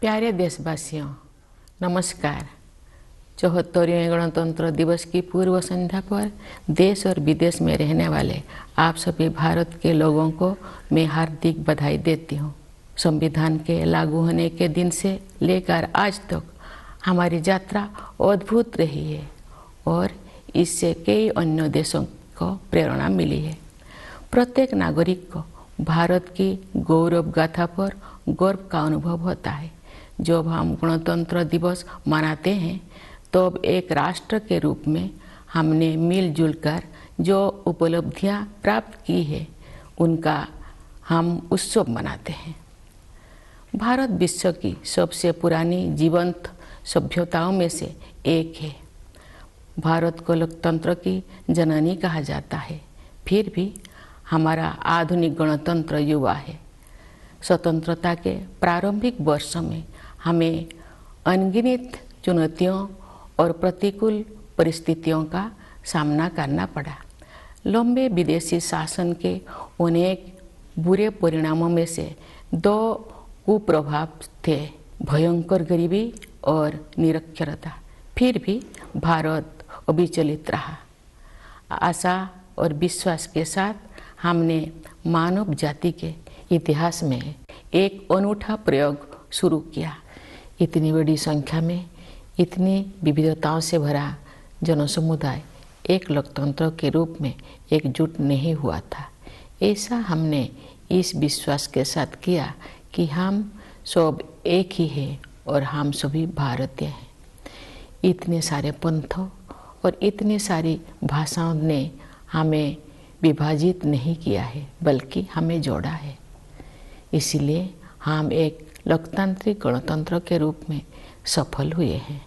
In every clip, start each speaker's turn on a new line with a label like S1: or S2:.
S1: प्यारे देशवासियों, नमस्कार। 74वें गणतंत्र दिवस की पूर्व संध्या पर देश और विदेश में रहने वाले आप सभी भारत के लोगों को मैं हार्दिक बधाई देती हूँ। संविधान के लागू होने के दिन से लेकर आज तक हमारी यात्रा अद्भुत रही है और इससे कई अन्य देशों को प्रेरणा मिली है। प्रत्येक नागरिक को भारत की गौरव गाथा पर गर्व का अनुभव होता है। जब हम गणतंत्र दिवस मनाते हैं तब एक राष्ट्र के रूप में हमने मिलजुल कर जो उपलब्धियां प्राप्त की है उनका हम उत्सव मनाते हैं। भारत विश्व की सबसे पुरानी जीवंत सभ्यताओं में से एक है। भारत को लोकतंत्र की जननी कहा जाता है, फिर भी हमारा आधुनिक गणतंत्र युवा है। स्वतंत्रता के प्रारंभिक वर्षों में हमें अनगिनत चुनौतियों और प्रतिकूल परिस्थितियों का सामना करना पड़ा। लंबे विदेशी शासन के अनेक बुरे परिणामों में से दो कुप्रभाव थे, भयंकर गरीबी और निरक्षरता। फिर भी भारत अविचलित रहा। आशा और विश्वास के साथ हमने मानव जाति के इतिहास में एक अनूठा प्रयोग शुरू किया। इतनी बड़ी संख्या में इतनी विविधताओं से भरा जनसमुदाय एक लोकतंत्र के रूप में एकजुट नहीं हुआ था। ऐसा हमने इस विश्वास के साथ किया कि हम सब एक ही हैं और हम सभी भारतीय हैं। इतने सारे पंथों और इतनी सारी भाषाओं ने हमें विभाजित नहीं किया है, बल्कि हमें जोड़ा है। इसीलिए हम एक लोकतांत्रिक गणतंत्र के रूप में सफल हुए हैं।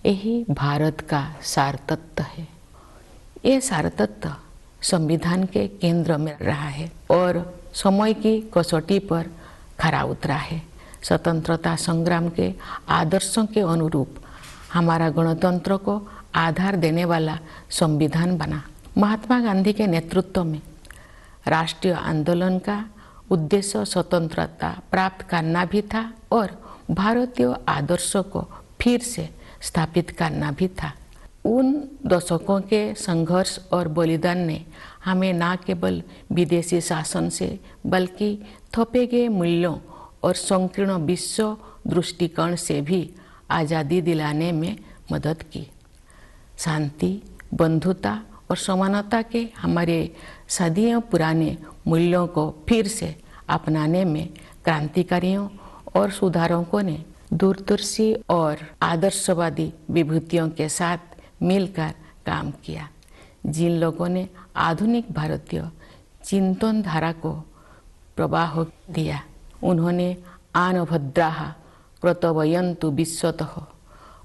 S1: यही भारत का सार तत्व है। ये सार तत्व संविधान के केंद्र में रहा है और समय की कसौटी पर खरा उतरा है। स्वतंत्रता संग्राम के आदर्शों के अनुरूप हमारा गणतंत्र को आधार देने वाला संविधान बना। महात्मा गांधी के नेतृत्व में राष्ट्रीय आंदोलन का उद्देश्य स्वतंत्रता प्राप्त करना भी था और भारतीय आदर्शों को फिर से स्थापित करना भी था। उन दशकों के संघर्ष और बलिदान ने हमें न केवल विदेशी शासन से बल्कि थोपे गए मूल्यों और संकीर्ण विश्व दृष्टिकोण से भी आज़ादी दिलाने में मदद की। शांति, बंधुता और समानता के हमारे सदियों पुराने मूल्यों को फिर से अपनाने में क्रांतिकारियों और सुधारकों ने दूरदर्शी और आदर्शवादी विभूतियों के साथ मिलकर काम किया। जिन लोगों ने आधुनिक भारतीय चिंतन धारा को प्रवाह दिया, उन्होंने आन भद्राः कर्तव्यन्तु विश्वतः,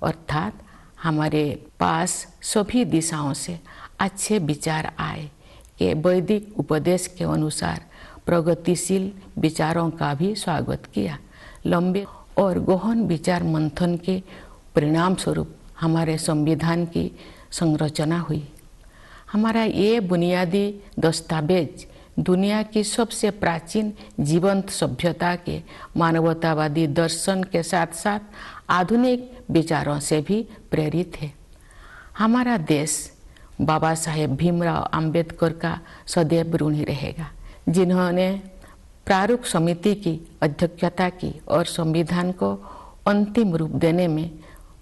S1: अर्थात हमारे पास सभी दिशाओं से अच्छे विचार आए कि वैदिक उपदेश के अनुसार प्रगतिशील विचारों का भी स्वागत किया। लंबे और गहन विचार मंथन के परिणाम स्वरूप हमारे संविधान की संरचना हुई। हमारा ये बुनियादी दस्तावेज दुनिया की सबसे प्राचीन जीवंत सभ्यता के मानवतावादी दर्शन के साथ साथ आधुनिक विचारों से भी प्रेरित है। हमारा देश बाबा साहेब भीमराव अंबेडकर का सदैव ऋणी रहेगा, जिन्होंने प्रारूप समिति की अध्यक्षता की और संविधान को अंतिम रूप देने में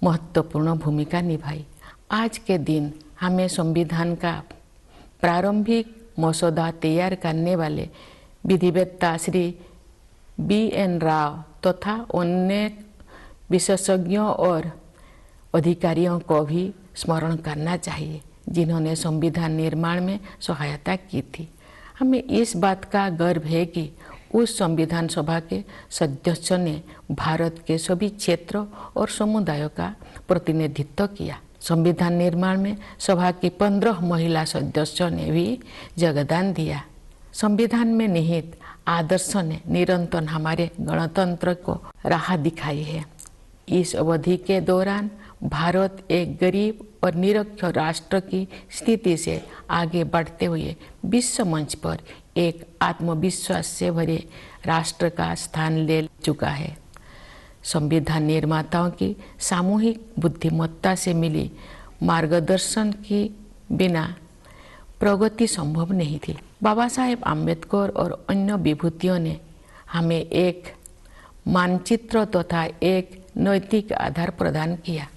S1: महत्वपूर्ण भूमिका निभाई। आज के दिन हमें संविधान का प्रारंभिक मसौदा तैयार करने वाले विधिवेत्ता श्री BN राव तथा अन्य विशेषज्ञों और अधिकारियों को भी स्मरण करना चाहिए, जिन्होंने संविधान निर्माण में सहायता की थी। हमें इस बात का गर्व है कि उस संविधान सभा के सदस्यों ने भारत के सभी क्षेत्रों और समुदायों का प्रतिनिधित्व किया। संविधान निर्माण में सभा की 15 महिला सदस्यों ने भी योगदान दिया। संविधान में निहित आदर्शों ने निरंतर हमारे गणतंत्र को राह दिखाई है। इस अवधि के दौरान भारत एक गरीब और निरक्षर राष्ट्र की स्थिति से आगे बढ़ते हुए विश्व मंच पर एक आत्मविश्वास से भरे राष्ट्र का स्थान ले चुका है। संविधान निर्माताओं की सामूहिक बुद्धिमत्ता से मिली मार्गदर्शन के बिना प्रगति संभव नहीं थी। बाबा साहेब आम्बेडकर और अन्य विभूतियों ने हमें एक मानचित्र तथा एक नैतिक आधार प्रदान किया।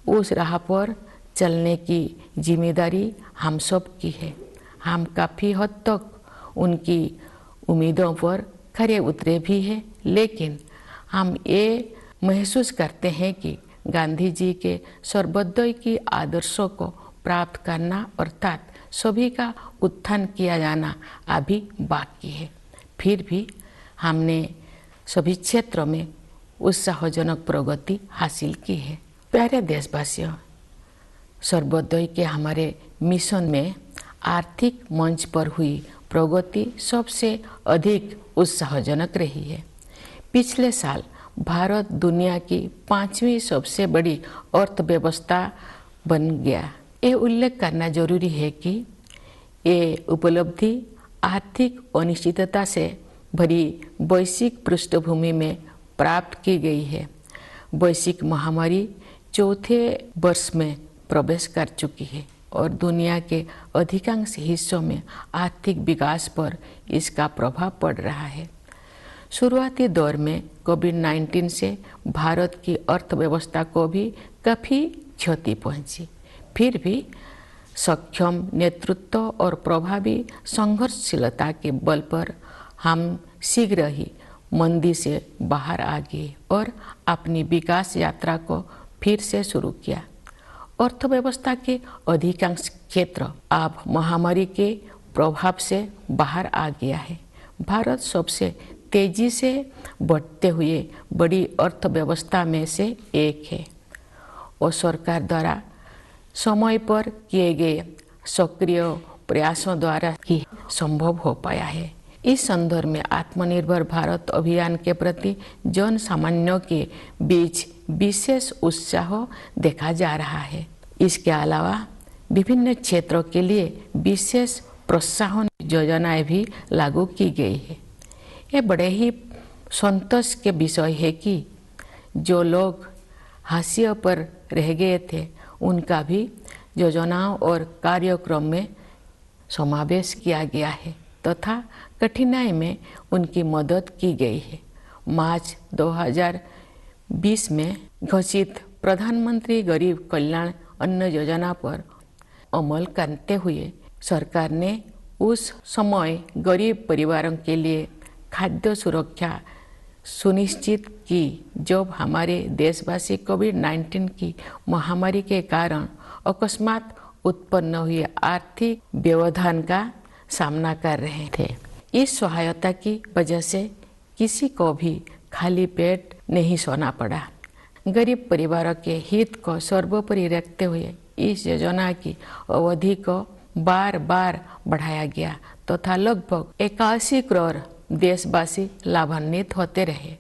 S1: उस राह पर चलने की जिम्मेदारी हम सब की है। हम काफ़ी हद तक उनकी उम्मीदों पर खरे उतरे भी हैं, लेकिन हम ये महसूस करते हैं कि गांधी जी के सर्वोदय की आदर्शों को प्राप्त करना अर्थात सभी का उत्थान किया जाना अभी बाकी है। फिर भी हमने सभी क्षेत्रों में उत्साहजनक प्रगति हासिल की है। प्यारे देशवासियों, सर्वोदय के हमारे मिशन में आर्थिक मंच पर हुई प्रगति सबसे अधिक उत्साहजनक रही है। पिछले साल भारत दुनिया की 5वीं सबसे बड़ी अर्थव्यवस्था बन गया। ये उल्लेख करना जरूरी है कि ये उपलब्धि आर्थिक अनिश्चितता से भरी वैश्विक पृष्ठभूमि में प्राप्त की गई है। वैश्विक महामारी चौथे वर्ष में प्रवेश कर चुकी है और दुनिया के अधिकांश हिस्सों में आर्थिक विकास पर इसका प्रभाव पड़ रहा है। शुरुआती दौर में कोविड-19 से भारत की अर्थव्यवस्था को भी काफ़ी क्षति पहुंची। फिर भी सक्षम नेतृत्व और प्रभावी संघर्षशीलता के बल पर हम शीघ्र ही मंदी से बाहर आ गए और अपनी विकास यात्रा को फिर से शुरू किया। अर्थव्यवस्था के अधिकांश क्षेत्र अब महामारी के प्रभाव से बाहर आ गया है। भारत सबसे तेजी से बढ़ते हुए बड़ी अर्थव्यवस्था में से एक है और सरकार द्वारा समय पर किए गए सक्रिय प्रयासों द्वारा ही संभव हो पाया है। इस संदर्भ में आत्मनिर्भर भारत अभियान के प्रति जन सामान्यों के बीच विशेष उत्साह देखा जा रहा है। इसके अलावा विभिन्न क्षेत्रों के लिए विशेष प्रोत्साहन योजनाएं भी लागू की गई है। ये बड़े ही संतोष के विषय है कि जो लोग हाशिए पर रह गए थे उनका भी योजनाओं और कार्यक्रम में समावेश किया गया है तथा कठिनाई में उनकी मदद की गई है। मार्च 2020 में घोषित प्रधानमंत्री गरीब कल्याण अन्न योजना पर अमल करते हुए सरकार ने उस समय गरीब परिवारों के लिए खाद्य सुरक्षा सुनिश्चित की जब हमारे देशवासी कोविड-19 की महामारी के कारण अकस्मात उत्पन्न हुए आर्थिक व्यवधान का सामना कर रहे थे। इस सहायता की वजह से किसी को भी खाली पेट नहीं सोना पड़ा। गरीब परिवारों के हित को सर्वोपरि रखते हुए इस योजना की अवधि को बार बार बढ़ाया गया तथा लगभग 81 करोड़ देशवासी लाभान्वित होते रहे।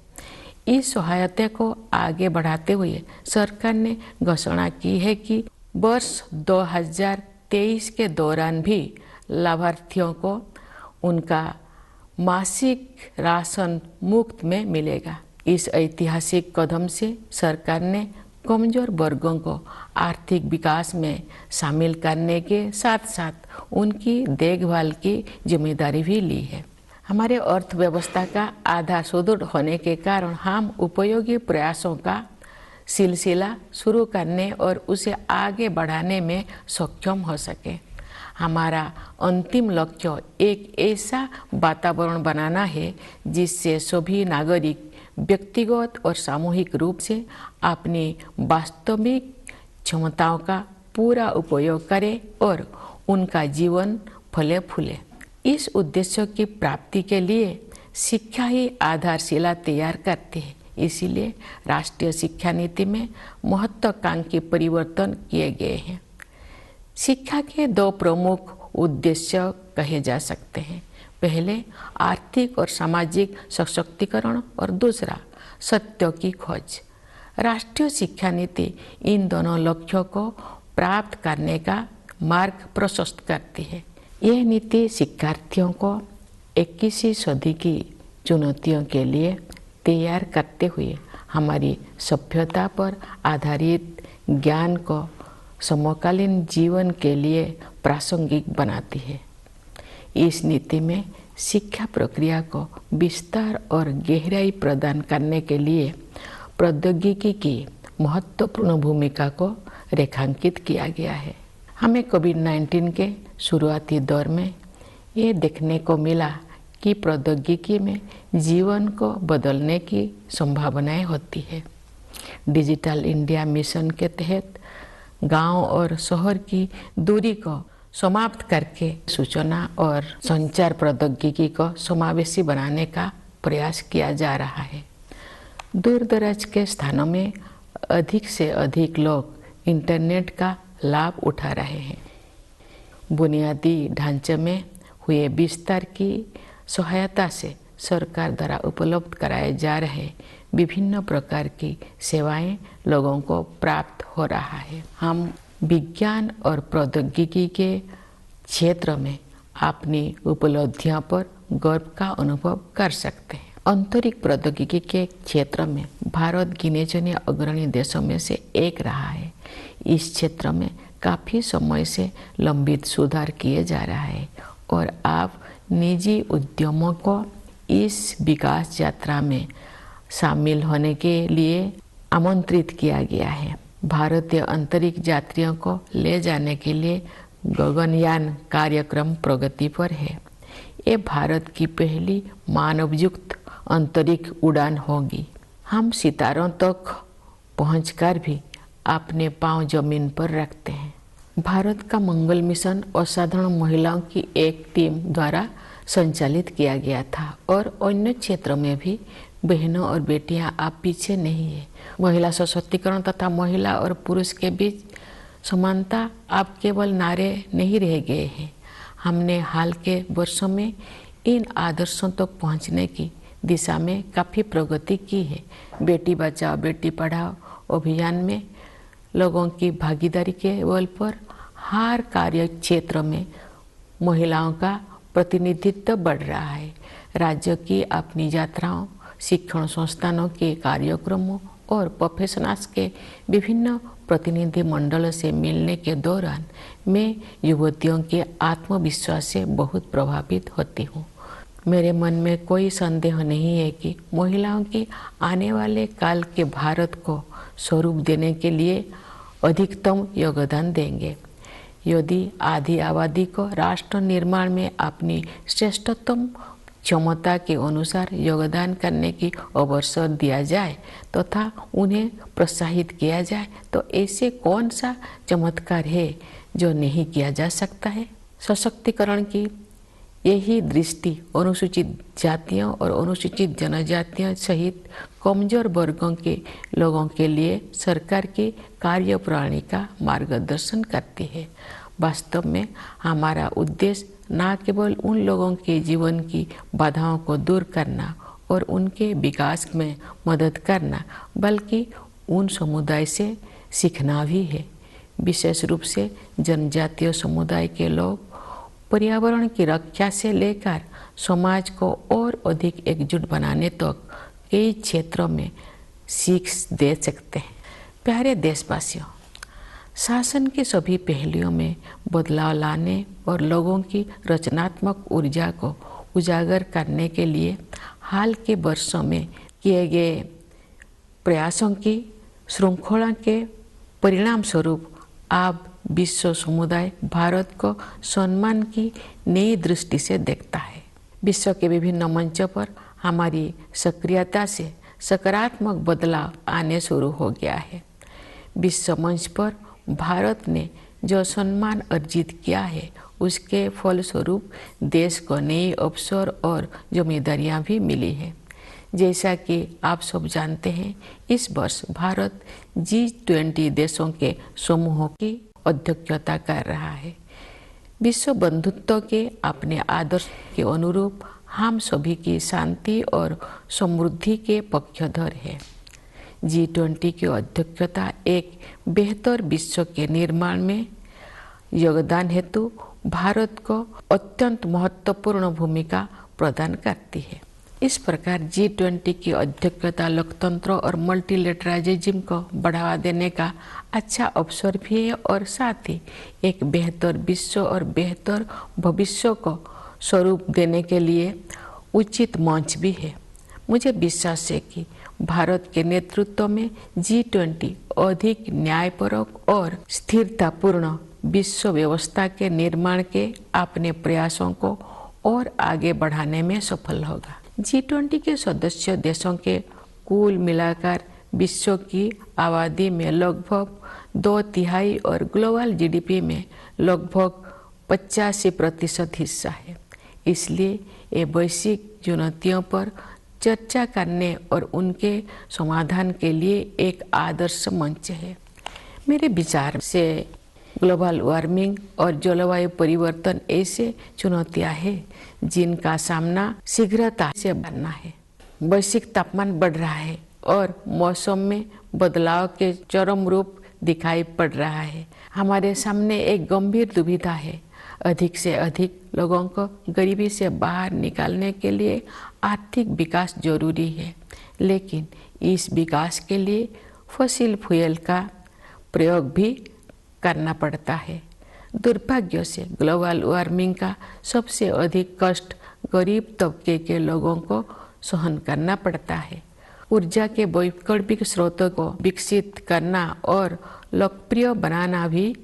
S1: इस सहायता को आगे बढ़ाते हुए सरकार ने घोषणा की है कि वर्ष 2023 के दौरान भी लाभार्थियों को उनका मासिक राशन मुफ्त में मिलेगा। इस ऐतिहासिक कदम से सरकार ने कमजोर वर्गों को आर्थिक विकास में शामिल करने के साथ साथ उनकी देखभाल की जिम्मेदारी भी ली है। हमारे अर्थव्यवस्था का आधार सुदृढ़ होने के कारण हम उपयोगी प्रयासों का सिलसिला शुरू करने और उसे आगे बढ़ाने में सक्षम हो सके। हमारा अंतिम लक्ष्य एक ऐसा वातावरण बनाना है जिससे सभी नागरिक व्यक्तिगत और सामूहिक रूप से अपनी वास्तविक क्षमताओं का पूरा उपयोग करें और उनका जीवन फले फूले। इस उद्देश्य की प्राप्ति के लिए शिक्षा ही आधारशिला तैयार करती है। इसीलिए राष्ट्रीय शिक्षा नीति में महत्वाकांक्षी परिवर्तन किए गए हैं। शिक्षा के दो प्रमुख उद्देश्य कहे जा सकते हैं। पहले आर्थिक और सामाजिक सशक्तिकरण और दूसरा सत्य की खोज। राष्ट्रीय शिक्षा नीति इन दोनों लक्ष्यों को प्राप्त करने का मार्ग प्रशस्त करती है। यह नीति शिक्षार्थियों को 21वीं सदी की चुनौतियों के लिए तैयार करते हुए हमारी सभ्यता पर आधारित ज्ञान को समकालीन जीवन के लिए प्रासंगिक बनाती है। इस नीति में शिक्षा प्रक्रिया को विस्तार और गहराई प्रदान करने के लिए प्रौद्योगिकी की महत्वपूर्ण भूमिका को रेखांकित किया गया है। हमें कोविड-19 के शुरुआती दौर में ये देखने को मिला कि प्रौद्योगिकी में जीवन को बदलने की संभावनाएं होती है। डिजिटल इंडिया मिशन के तहत गांव और शहर की दूरी को समाप्त करके सूचना और संचार प्रौद्योगिकी को समावेशी बनाने का प्रयास किया जा रहा है। दूर दराज के स्थानों में अधिक से अधिक लोग इंटरनेट का लाभ उठा रहे हैं। बुनियादी ढांचे में हुए विस्तार की सहायता से सरकार द्वारा उपलब्ध कराए जा रहे विभिन्न प्रकार की सेवाएं लोगों को प्राप्त हो रहा है। हम विज्ञान और प्रौद्योगिकी के क्षेत्र में अपनी उपलब्धियों पर गर्व का अनुभव कर सकते हैं। आंतरिक प्रौद्योगिकी के क्षेत्र में भारत गिने चुने अग्रणी देशों में से एक रहा है। इस क्षेत्र में काफ़ी समय से लंबित सुधार किए जा रहा है और अब निजी उद्यमों को इस विकास यात्रा में शामिल होने के लिए आमंत्रित किया गया है। भारतीय अंतरिक्ष यात्रियों को ले जाने के लिए गगनयान कार्यक्रम प्रगति पर है। ये भारत की पहली मानवयुक्त अंतरिक्ष उड़ान होगी। हम सितारों तक पहुंचकर भी अपने पांव जमीन पर रखते हैं। भारत का मंगल मिशन असाधारण महिलाओं की एक टीम द्वारा संचालित किया गया था और अन्य क्षेत्रों में भी बहनों और बेटियां आप पीछे नहीं है। महिला सशक्तिकरण तथा महिला और पुरुष के बीच समानता अब केवल नारे नहीं रह गए हैं। हमने हाल के वर्षों में इन आदर्शों तक पहुंचने की दिशा में काफ़ी प्रगति की है। बेटी बचाओ बेटी पढ़ाओ अभियान में लोगों की भागीदारी के बल पर हर कार्य क्षेत्र में महिलाओं का प्रतिनिधित्व बढ़ रहा है। राज्य की अपनी यात्राओं, शिक्षण संस्थानों के कार्यक्रमों और प्रोफेशनल्स के विभिन्न प्रतिनिधि मंडलों से मिलने के दौरान मैं युवतियों के आत्मविश्वास से बहुत प्रभावित होती हूँ। मेरे मन में कोई संदेह नहीं है कि महिलाओं की आने वाले काल के भारत को स्वरूप देने के लिए अधिकतम योगदान देंगे। यदि आधी आबादी को राष्ट्र निर्माण में अपनी श्रेष्ठतम क्षमता के अनुसार योगदान करने की अवसर दिया जाए तथा उन्हें प्रोत्साहित किया जाए तो ऐसे कौन सा चमत्कार है जो नहीं किया जा सकता है। सशक्तिकरण की यही दृष्टि अनुसूचित जातियों और अनुसूचित जनजातियों सहित कमजोर वर्गों के लोगों के लिए सरकार की कार्यप्रणाली का मार्गदर्शन करती है। वास्तव में हमारा उद्देश्य न केवल उन लोगों के जीवन की बाधाओं को दूर करना और उनके विकास में मदद करना बल्कि उन समुदाय से सीखना भी है। विशेष रूप से जनजातीय समुदाय के लोग पर्यावरण की रक्षा से लेकर समाज को और अधिक एकजुट बनाने तक कई क्षेत्रों में सीख दे सकते हैं। प्यारे देशवासियों, शासन के सभी पहलुओं में बदलाव लाने और लोगों की रचनात्मक ऊर्जा को उजागर करने के लिए हाल के वर्षों में किए गए प्रयासों की श्रृंखला के परिणाम स्वरूप अब विश्व समुदाय भारत को सम्मान की नई दृष्टि से देखता है। विश्व के विभिन्न मंचों पर हमारी सक्रियता से सकारात्मक बदलाव आने शुरू हो गया है। विश्व मंच पर भारत ने जो सम्मान अर्जित किया है उसके फलस्वरूप देश को नए अवसर और जिम्मेदारियां भी मिली है। जैसा कि आप सब जानते हैं, इस वर्ष भारत G20 देशों के समूह की अध्यक्षता कर रहा है। विश्व बंधुत्व के अपने आदर्श के अनुरूप हम सभी की शांति और समृद्धि के पक्षधर है। G20 की अध्यक्षता एक बेहतर विश्व के निर्माण में योगदान हेतु भारत को अत्यंत महत्वपूर्ण भूमिका प्रदान करती है। इस प्रकार G20 की अध्यक्षता लोकतंत्र और मल्टीलेटरलिज्म को बढ़ावा देने का अच्छा अवसर भी है और साथ ही एक बेहतर विश्व और बेहतर भविष्य को स्वरूप देने के लिए उचित मंच भी है। मुझे विश्वास है कि भारत के नेतृत्व में G20 अधिक न्यायपरक और स्थिरतापूर्ण विश्व व्यवस्था के निर्माण के अपने प्रयासों को और आगे बढ़ाने में सफल होगा। G20 के सदस्य देशों के कुल मिलाकर विश्व की आबादी में लगभग 2/3 और ग्लोबल जीडीपी में लगभग 85% हिस्सा है। इसलिए ये वैश्विक चुनौतियों पर चर्चा करने और उनके समाधान के लिए एक आदर्श मंच है। मेरे विचार से ग्लोबल वार्मिंग और जलवायु परिवर्तन ऐसे चुनौतियां हैं जिनका सामना शीघ्रता से करना है। वैश्विक तापमान बढ़ रहा है और मौसम में बदलाव के चरम रूप दिखाई पड़ रहा है। हमारे सामने एक गंभीर दुविधा है। अधिक से अधिक लोगों को गरीबी से बाहर निकालने के लिए आर्थिक विकास जरूरी है, लेकिन इस विकास के लिए फॉसिल फ्यूल का प्रयोग भी करना पड़ता है। दुर्भाग्य से ग्लोबल वार्मिंग का सबसे अधिक कष्ट गरीब तबके के लोगों को सहन करना पड़ता है। ऊर्जा के वैकल्पिक स्रोतों को विकसित करना और लोकप्रिय बनाना भी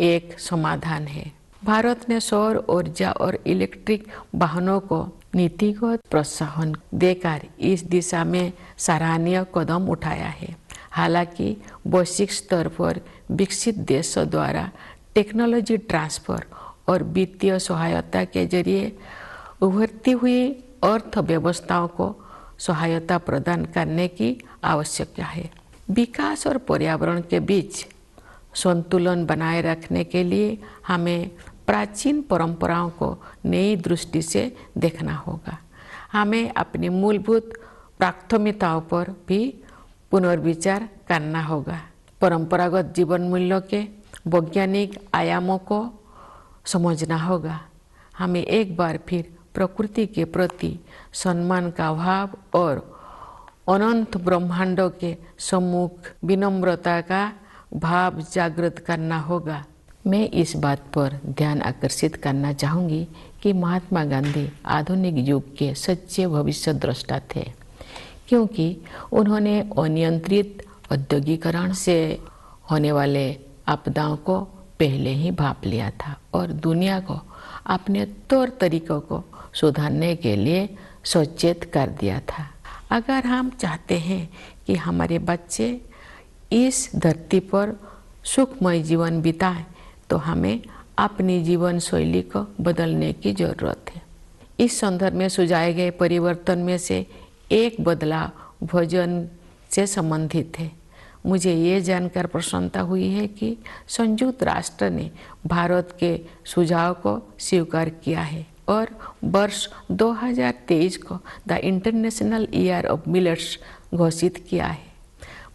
S1: एक समाधान है। भारत ने सौर ऊर्जा और इलेक्ट्रिक वाहनों को नीतिगत प्रोत्साहन देकर इस दिशा में सराहनीय कदम उठाया है। हालांकि वैश्विक स्तर पर विकसित देशों द्वारा टेक्नोलॉजी ट्रांसफर और वित्तीय सहायता के जरिए उभरती हुई अर्थव्यवस्थाओं को सहायता प्रदान करने की आवश्यकता है। विकास और पर्यावरण के बीच संतुलन बनाए रखने के लिए हमें प्राचीन परंपराओं को नई दृष्टि से देखना होगा। हमें अपनी मूलभूत प्राथमिकताओं पर भी पुनर्विचार करना होगा। परंपरागत जीवन मूल्यों के वैज्ञानिक आयामों को समझना होगा। हमें एक बार फिर प्रकृति के प्रति सम्मान का भाव और अनंत ब्रह्मांडों के सम्मुख विनम्रता का भाव जागृत करना होगा। मैं इस बात पर ध्यान आकर्षित करना चाहूँगी कि महात्मा गांधी आधुनिक युग के सच्चे भविष्य द्रष्टा थे, क्योंकि उन्होंने अनियंत्रित औद्योगिकरण से होने वाले आपदाओं को पहले ही भांप लिया था और दुनिया को अपने तौर तरीकों को सुधारने के लिए सचेत कर दिया था। अगर हम चाहते हैं कि हमारे बच्चे इस धरती पर सुखमय जीवन बिताएं, तो हमें अपनी जीवन शैली को बदलने की जरूरत है। इस संदर्भ में सुझाए गए परिवर्तन में से एक बदलाव भोजन से संबंधित है। मुझे ये जानकर प्रसन्नता हुई है कि संयुक्त राष्ट्र ने भारत के सुझाव को स्वीकार किया है और वर्ष 2023 को the international year of millets घोषित किया है।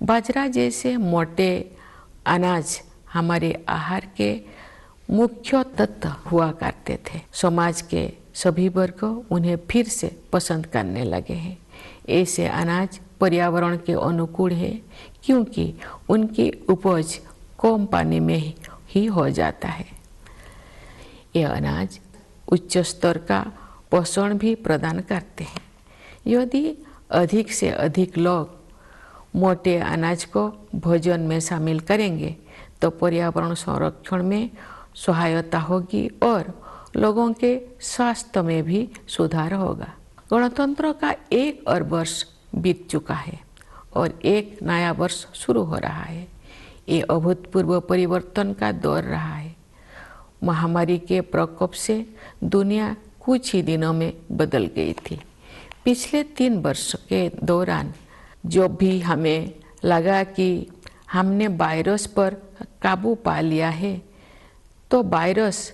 S1: बाजरा जैसे मोटे अनाज हमारे आहार के मुख्य तत्व हुआ करते थे। समाज के सभी वर्ग उन्हें फिर से पसंद करने लगे हैं। ऐसे अनाज पर्यावरण के अनुकूल है, क्योंकि उनकी उपज कम पानी में ही हो जाता है। ये अनाज उच्च स्तर का पोषण भी प्रदान करते हैं। यदि अधिक से अधिक लोग मोटे अनाज को भोजन में शामिल करेंगे तो पर्यावरण संरक्षण में सहायता होगी और लोगों के स्वास्थ्य में भी सुधार होगा। गणतंत्र का 1 और वर्ष बीत चुका है और एक नया वर्ष शुरू हो रहा है। ये अभूतपूर्व परिवर्तन का दौर रहा है। महामारी के प्रकोप से दुनिया कुछ ही दिनों में बदल गई थी। पिछले 3 वर्ष के दौरान जो भी हमें लगा कि हमने वायरस पर काबू पा लिया है, तो वायरस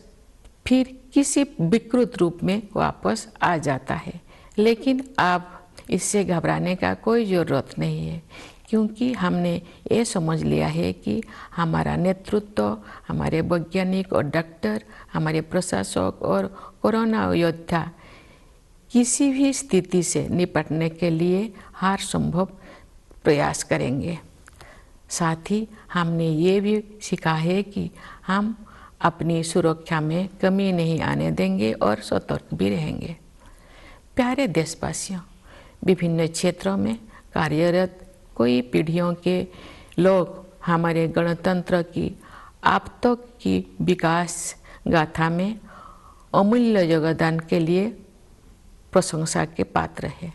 S1: फिर किसी विकृत रूप में वापस आ जाता है। लेकिन अब इससे घबराने का कोई ज़रूरत नहीं है, क्योंकि हमने ये समझ लिया है कि हमारा नेतृत्व, हमारे वैज्ञानिक और डॉक्टर, हमारे प्रशासक और कोरोना योद्धा किसी भी स्थिति से निपटने के लिए हर संभव प्रयास करेंगे। साथ ही हमने ये भी सीखा है कि हम अपनी सुरक्षा में कमी नहीं आने देंगे और सतर्क भी रहेंगे। प्यारे देशवासियों, विभिन्न क्षेत्रों में कार्यरत कई पीढ़ियों के लोग हमारे गणतंत्र की अब तक की विकास गाथा में अमूल्य योगदान के लिए प्रशंसा के पात्र है।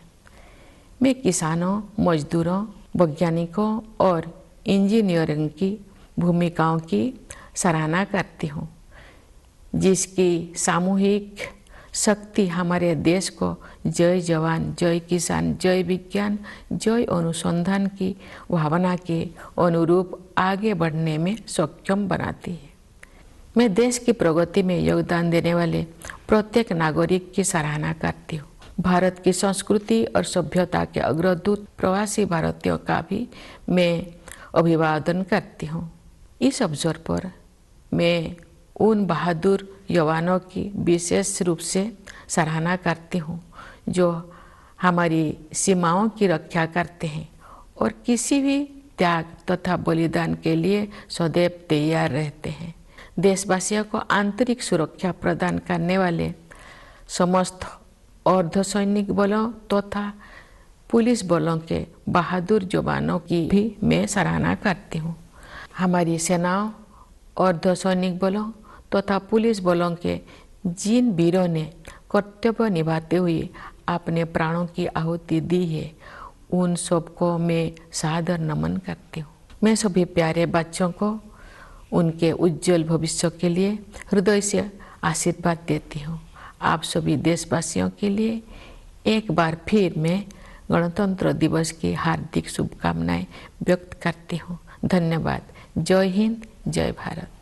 S1: मैं किसानों, मजदूरों, वैज्ञानिकों और इंजीनियरों की भूमिकाओं की सराहना करती हूँ, जिसकी सामूहिक शक्ति हमारे देश को जय जवान, जय किसान, जय विज्ञान, जय अनुसंधान की भावना के अनुरूप आगे बढ़ने में सक्षम बनाती है। मैं देश की प्रगति में योगदान देने वाले प्रत्येक नागरिक की सराहना करती हूँ। भारत की संस्कृति और सभ्यता के अग्रदूत प्रवासी भारतीयों का भी मैं अभिवादन करती हूँ। इस अवसर पर मैं उन बहादुर जवानों की विशेष रूप से सराहना करती हूँ जो हमारी सीमाओं की रक्षा करते हैं और किसी भी त्याग तथा बलिदान के लिए सदैव तैयार रहते हैं। देशवासियों को आंतरिक सुरक्षा प्रदान करने वाले समस्त अर्धसैनिक बलों तथा पुलिस बलों के बहादुर जवानों की भी मैं सराहना करती हूँ। हमारी सेनाओं, अर्धसैनिक बलों तथा पुलिस बलों के जिन वीरों ने कर्तव्य निभाते हुए अपने प्राणों की आहुति दी है, उन सबको मैं सादर नमन करती हूँ। मैं सभी प्यारे बच्चों को उनके उज्जवल भविष्य के लिए हृदय से आशीर्वाद देती हूँ। आप सभी देशवासियों के लिए एक बार फिर मैं गणतंत्र दिवस की हार्दिक शुभकामनाएं व्यक्त करती हूँ। धन्यवाद। जय हिंद, जय भारत।